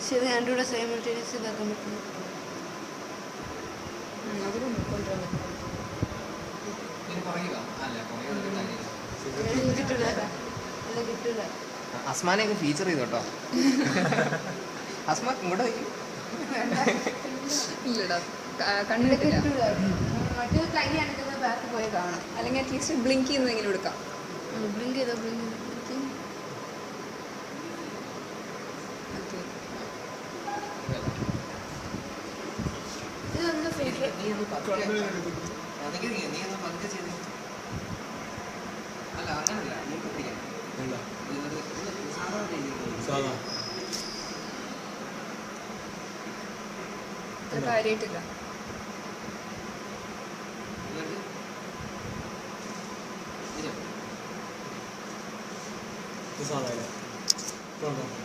ശരി രണ്ടും കൂടെ സൈമൾട്ടേനിയസ് ഇതാക്കാൻ പറ്റുന്നു. കിട്ടൂല. അസ്മാനെയൊക്കെ ഫീച്ചർ ചെയ്തു കേട്ടോ. അസ്മ ഇങ്ങോട്ട് ഇല്ലടാ കണ്ടിട്ടില്ല. മറ്റേ കൈ അനക്കുന്ന ബാക്ക് പോയി കാണാം. അല്ലെങ്കിൽ അറ്റ്ലീസ്റ്റ് ബ്ലിങ്ക് ചെയ്യുന്നതെങ്കിലും എടുക്കാം. ബ്ലിങ്ക് ചെയ്തോ ഇതൊന്ന് ഫേക്ക് അല്ല അങ്ങനല്ല കാര്യമായിട്ടില്ല. സാധാരണ